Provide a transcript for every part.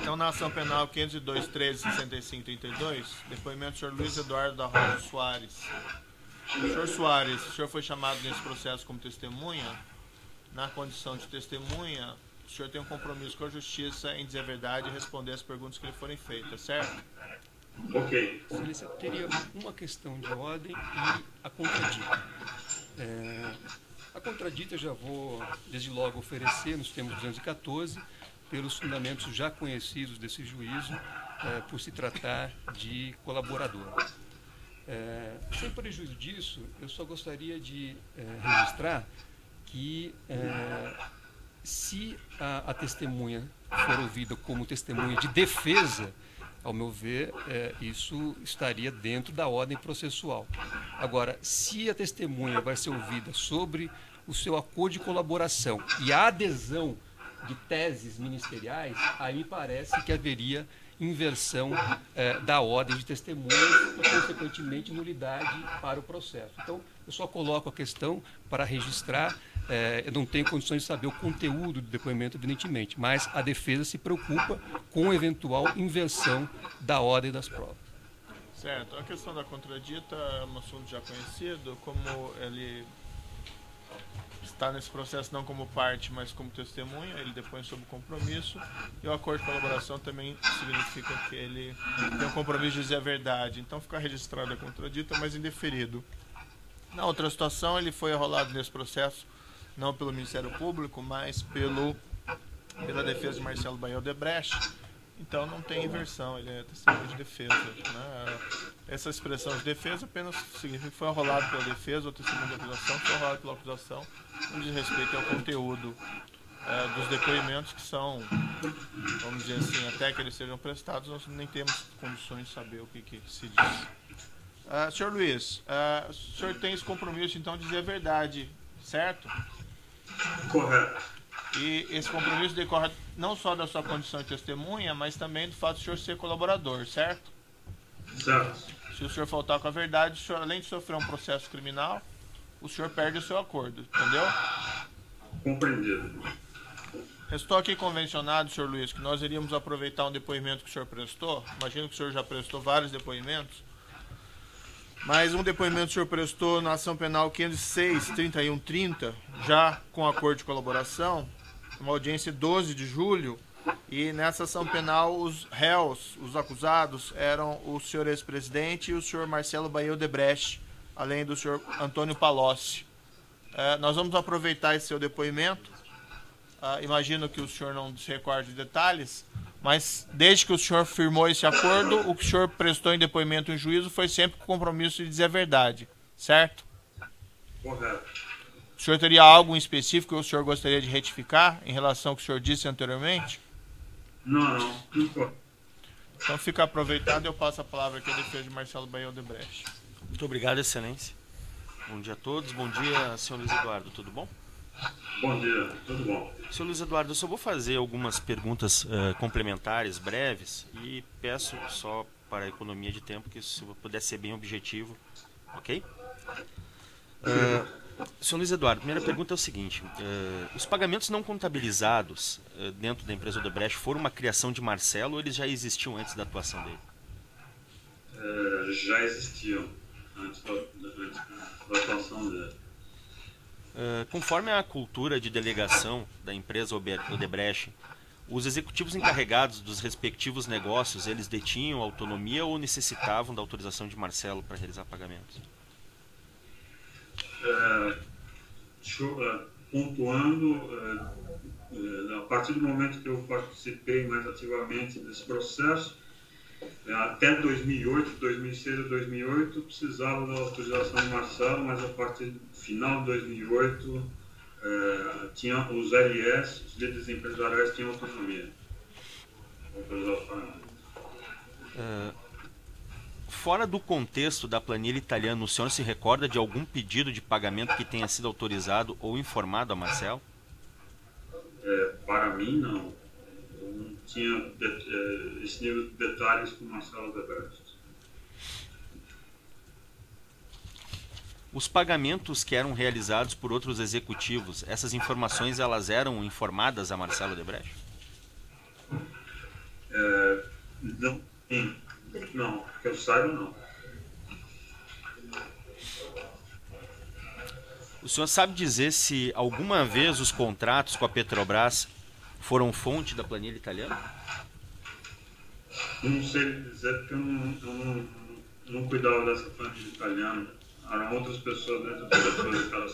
Então, na ação penal 502.13.65.32, depoimento do senhor Luiz Eduardo da Rosa Soares. Senhor Soares, o senhor foi chamado nesse processo como testemunha. Na condição de testemunha, o senhor tem um compromisso com a justiça em dizer a verdade e responder as perguntas que lhe forem feitas, certo? Ok. Excelência, teria uma questão de ordem e a contradita. A contradita eu já vou, desde logo, oferecer nos termos 214, pelos fundamentos já conhecidos desse juízo, por se tratar de colaborador. Sem prejuízo disso, eu só gostaria de registrar que se a testemunha for ouvida como testemunha de defesa, ao meu ver, isso estaria dentro da ordem processual. Agora, se a testemunha vai ser ouvida sobre o seu acordo de colaboração e a adesão de teses ministeriais, aí me parece que haveria inversão da ordem de testemunhas e, consequentemente, nulidade para o processo. Então, eu só coloco a questão para registrar. Eu não tenho condições de saber o conteúdo do depoimento, evidentemente, mas a defesa se preocupa com eventual inversão da ordem das provas. Certo. A questão da contradita é um assunto já conhecido, como ele está nesse processo não como parte, mas como testemunha, ele depõe sob compromisso, e o acordo de colaboração também significa que ele tem um compromisso de dizer a verdade. Então fica registrada a contradita, mas indeferido. Na outra situação, ele foi arrolado nesse processo não pelo Ministério Público, mas pela defesa de Marcelo Baio Odebrecht. Então não tem inversão, ele é testemunho de defesa, né? Essa expressão de defesa apenas significa que foi arrolado pela defesa, ou testemunho de acusação foi arrolado pela acusação, no diz respeito ao conteúdo dos depoimentos, que são, vamos dizer assim, até que eles sejam prestados, nós nem temos condições de saber o que se diz. Senhor Luiz, o senhor tem esse compromisso, então, de dizer a verdade, certo? Correto. E esse compromisso decorre não só da sua condição de testemunha, mas também do fato de o senhor ser colaborador, certo? Certo. Se o senhor faltar com a verdade, o senhor, além de sofrer um processo criminal, o senhor perde o seu acordo, entendeu? Compreendido. Restou aqui convencionado, senhor Luiz, que nós iríamos aproveitar um depoimento que o senhor prestou. Imagino que o senhor já prestou vários depoimentos. Mas um depoimento que o senhor prestou na ação penal 506.31.30, já com acordo de colaboração, uma audiência 12 de julho, e nessa ação penal os réus, os acusados, eram o senhor ex-presidente e o senhor Marcelo Baio Odebrecht, além do senhor Antônio Palocci. Nós vamos aproveitar esse seu depoimento. Imagino que o senhor não se recorde de detalhes, mas desde que o senhor firmou esse acordo, o que o senhor prestou em depoimento em juízo foi sempre com o compromisso de dizer a verdade, certo? Correto. O senhor teria algo em específico que o senhor gostaria de retificar em relação ao que o senhor disse anteriormente? Não. Então fica aproveitado e eu passo a palavra aqui à defesa de Marcelo Baio Odebrecht. Muito obrigado, excelência. Bom dia a todos. Bom dia, senhor Luiz Eduardo. Tudo bom? Bom dia. Tudo bom. Senhor Luiz Eduardo, eu só vou fazer algumas perguntas complementares, breves, e peço só para a economia de tempo que se eu puder ser bem objetivo, ok? Senhor Luiz Eduardo, a primeira pergunta é o seguinte: os pagamentos não contabilizados dentro da empresa Odebrecht foram uma criação de Marcelo ou eles já existiam antes da atuação dele? Já existiam antes da atuação dele. Conforme a cultura de delegação da empresa Odebrecht, os executivos encarregados dos respectivos negócios, eles detinham autonomia ou necessitavam da autorização de Marcelo para realizar pagamentos? Pontuando, a partir do momento que eu participei mais ativamente desse processo, até 2008, 2006 e 2008, precisava da autorização de Marcelo, mas a partir do final de 2008, tinha os LS, os líderes empresariais, tinham autonomia. Fora do contexto da planilha italiana, o senhor se recorda de algum pedido de pagamento que tenha sido autorizado ou informado a Marcelo? Para mim, não. Eu não tinha esse nível de detalhes com o Marcelo Odebrecht. Os pagamentos que eram realizados por outros executivos, essas informações elas eram informadas a Marcelo Odebrecht? Não, sim. Não, que eu saiba, não. O senhor sabe dizer se alguma vez os contratos com a Petrobras foram fonte da planilha italiana? Não sei dizer porque eu não cuidava dessa planilha italiana. Eram outras pessoas dentro do diretor que estavam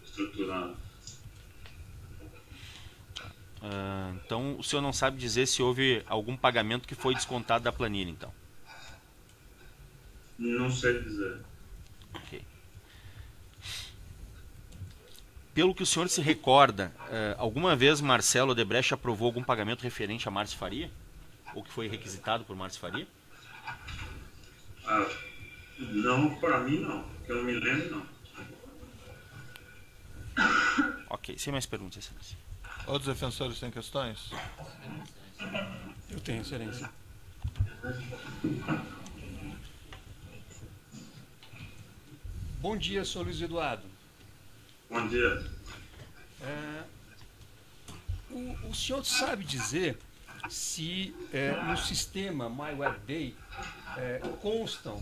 estruturando. Então, o senhor não sabe dizer se houve algum pagamento que foi descontado da planilha, então? Não sei dizer. Ok. Pelo que o senhor se recorda, alguma vez Marcelo Odebrecht aprovou algum pagamento referente a Márcio Faria? Ou que foi requisitado por Márcio Faria? Não, para mim não. Que eu não me lembro, não. Ok, sem mais perguntas, excelência. Outros defensores têm questões? Eu tenho, excelência. Bom dia, senhor Luiz Eduardo. Bom dia. O senhor sabe dizer se no sistema MyWebDay constam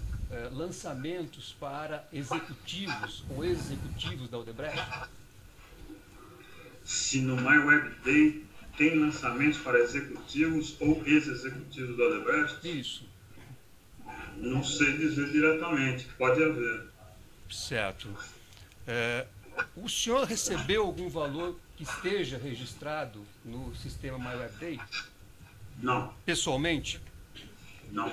lançamentos para executivos ou ex-executivos da Odebrecht? Se no MyWebDay tem lançamentos para executivos ou ex-executivos da Odebrecht? Isso. Não sei dizer diretamente, pode haver. Certo. O senhor recebeu algum valor que esteja registrado no sistema MyWebDay? Não, Pessoalmente? não.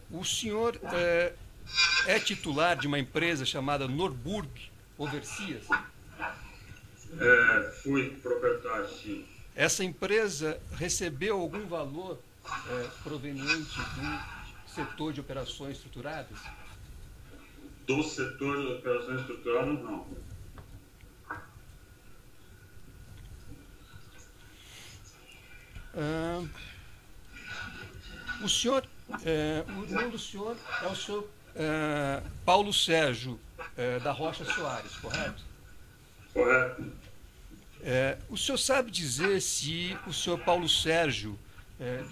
O senhor é titular de uma empresa chamada Norburg Overseas? Fui proprietário, sim. Essa empresa recebeu algum valor proveniente do setor de operações estruturadas? Do setor de operações estruturadas, não. O senhor, o irmão do senhor é o senhor Paulo Sérgio da Rocha Soares, correto? Correto? O senhor sabe dizer se o senhor Paulo Sérgio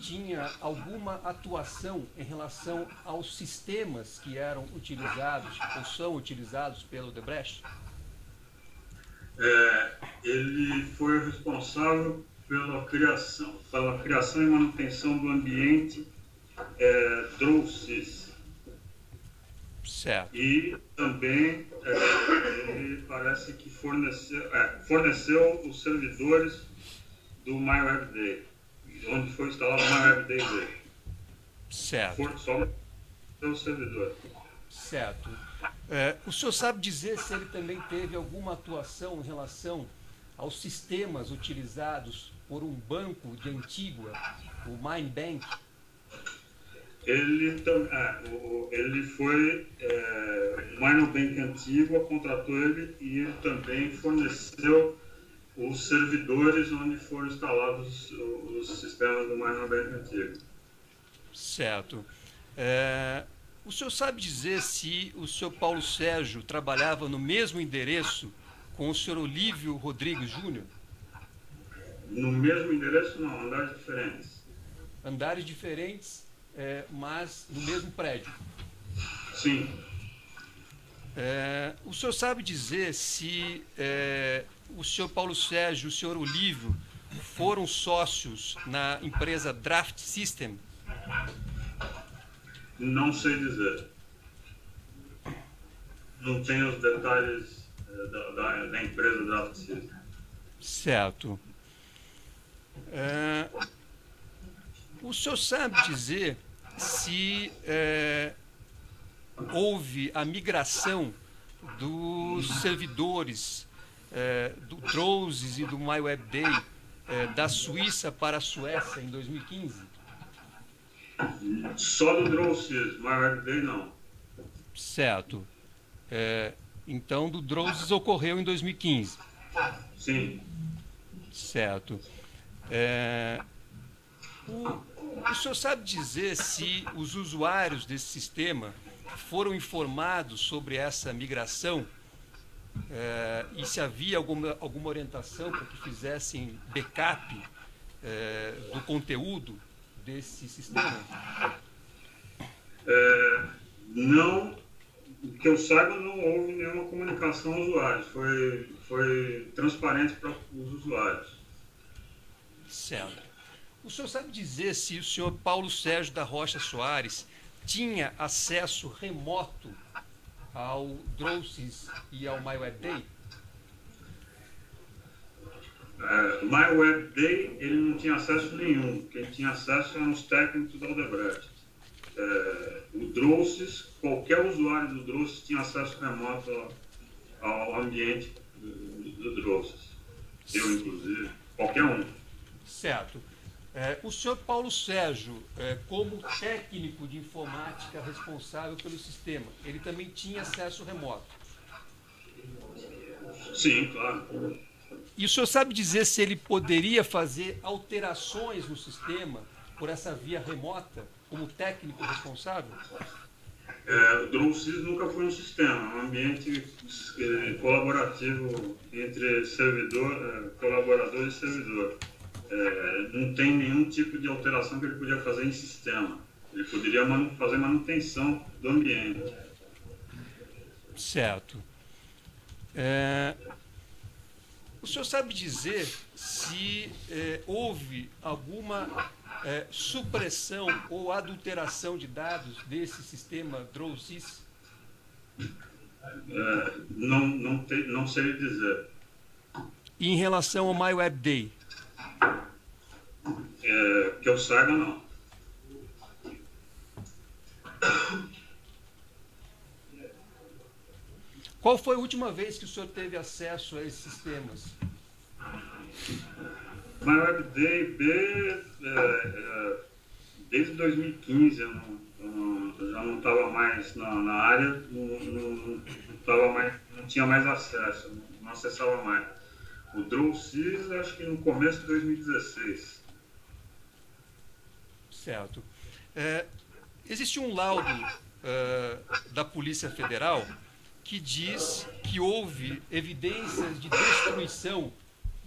tinha alguma atuação em relação aos sistemas que eram utilizados ou são utilizados pelo Odebrecht? Ele foi responsável pela criação e manutenção do ambiente DROSys. Certo. E também ele parece que forneceu os servidores do MyWebDay, onde foi instalado o MyWebDay. Certo. Só o servidor. Certo. O senhor sabe dizer se ele também teve alguma atuação em relação aos sistemas utilizados por um banco de Antígua, o Mindbank? Ele foi, o Mindbank Antígua contratou ele e ele também forneceu os servidores onde foram instalados os sistemas do Mindbank Antígua. Certo. O senhor sabe dizer se o senhor Paulo Sérgio trabalhava no mesmo endereço com o senhor Olívio Rodrigues Júnior? No mesmo endereço, não, andares diferentes. Andares diferentes, mas no mesmo prédio? Sim. O senhor sabe dizer se o senhor Paulo Sérgio e o senhor Olívio foram sócios na empresa Draft System? Não sei dizer. Não tenho os detalhes da empresa Draft System. Certo. O senhor sabe dizer se houve a migração dos servidores do DROSys e do MyWebDay da Suíça para a Suécia em 2015? Só do DROSys, MyWebDay não. Certo. Então, do DROSys ocorreu em 2015? Sim. Certo. O senhor sabe dizer se os usuários desse sistema foram informados sobre essa migração e se havia alguma orientação para que fizessem backup do conteúdo desse sistema? Não, que eu saiba, não houve nenhuma comunicação aos usuários. Foi transparente para os usuários. Certo. O senhor sabe dizer se o senhor Paulo Sérgio da Rocha Soares tinha acesso remoto ao Drosys e ao MyWebDay? O MyWebDay, ele não tinha acesso nenhum. Quem tinha acesso eram os técnicos da Odebrecht. O Drosys, qualquer usuário do Drosys tinha acesso remoto ao ambiente do Drosys. Eu, inclusive, qualquer um. Certo. O senhor Paulo Sérgio, como técnico de informática responsável pelo sistema, ele também tinha acesso remoto? Sim, claro. E o senhor sabe dizer se ele poderia fazer alterações no sistema por essa via remota, como técnico responsável? O Drosys nunca foi um sistema, um ambiente colaborativo entre colaborador e servidor. Não tem nenhum tipo de alteração que ele podia fazer em sistema. Ele poderia fazer manutenção do ambiente. Certo. O senhor sabe dizer se houve alguma supressão ou adulteração de dados desse sistema Drosys? Não sei dizer. E em relação ao MyWebDay? Que eu saiba, não. Qual foi a última vez que o senhor teve acesso a esses sistemas? MyWebDay desde 2015 eu já não estava mais na área, não tinha mais acesso, não acessava mais. O Drosys, acho que no começo de 2016. Certo. Existe um laudo da Polícia Federal que diz que houve evidências de destruição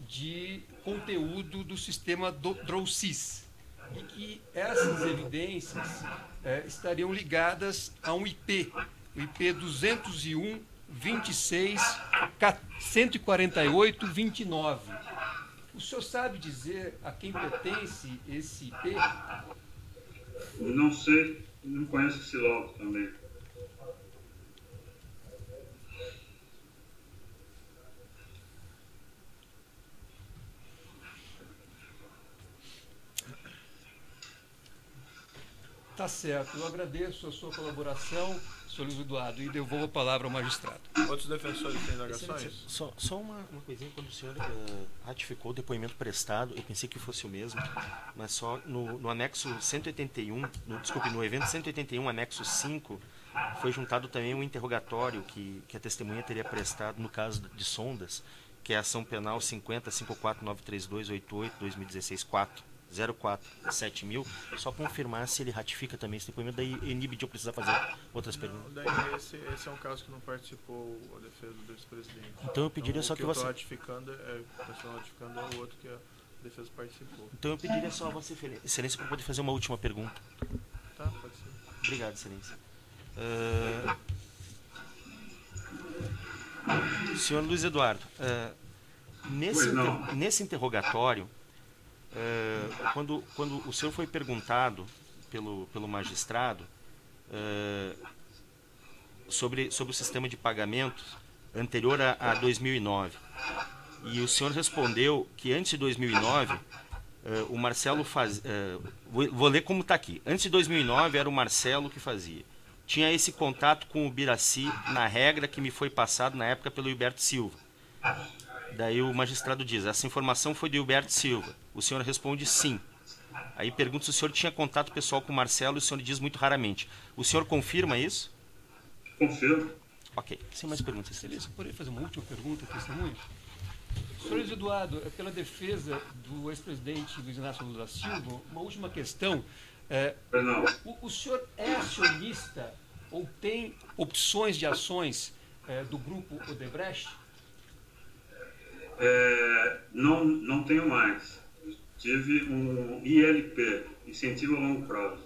de conteúdo do sistema Drosys e que essas evidências estariam ligadas a um IP, o IP 201.26.148.29. O senhor sabe dizer a quem pertence esse IP? Não sei, não conheço esse laudo também. Tá certo, eu agradeço a sua colaboração, senhor Luiz Eduardo, e devolvo a palavra ao magistrado. Outros defensores têm indagações? Só uma coisinha, quando o senhor ratificou o depoimento prestado, eu pensei que fosse o mesmo, mas só no anexo 181, no evento 181, anexo 5, foi juntado também um interrogatório que a testemunha teria prestado no caso de sondas, que é a ação penal 50.5493288-2016-4. 047000, só confirmar se ele ratifica também esse depoimento, daí inibe de eu precisar fazer outras perguntas. Daí esse é um caso que não participou a defesa do ex-presidente. Então eu pediria só que você... O que eu estou ratificando é o outro que a defesa participou. Então eu pediria só a Vossa Excelência para poder fazer uma última pergunta. Tá, pode ser. Obrigado, Excelência. Senhor Luiz Eduardo, nesse interrogatório, quando o senhor foi perguntado pelo magistrado sobre o sistema de pagamentos anterior a 2009, e o senhor respondeu que antes de 2009 o Marcelo fazia... vou ler como está aqui. Antes de 2009 era o Marcelo que fazia. Tinha esse contato com o Biraci na regra que me foi passado na época pelo Hilberto Silva. Daí o magistrado diz, essa informação foi do Hilberto Silva. O senhor responde sim. Aí pergunta se o senhor tinha contato pessoal com o Marcelo e o senhor diz muito raramente. O senhor confirma isso? Confirmo. Ok, sem mais perguntas. Excelência, poderia fazer uma última pergunta, testemunha? Senhor Luiz Eduardo, pela defesa do ex-presidente Luiz Inácio Lula da Silva, uma última questão. O senhor é acionista ou tem opções de ações do grupo Odebrecht? Não tenho mais. Tive um ILP, Incentivo a Longo Prazo.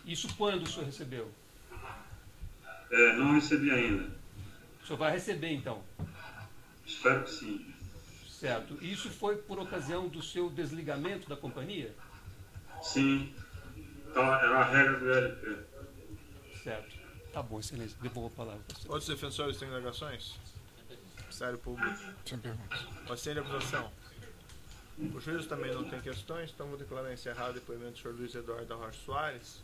Isso quando o senhor recebeu? Não recebi ainda. O senhor vai receber, então? Espero que sim. Certo. Isso foi por ocasião do seu desligamento da companhia? Sim. Tá, era a regra do ILP. Certo. Tá bom, excelência. Devolvo a palavra para você. Outros defensores têm alegações? Ministério Público. Sem perguntas. Paciente de acusação. O juiz também não tem questões, então vou declarar encerrado o depoimento do senhor Luiz Eduardo da Rocha Soares.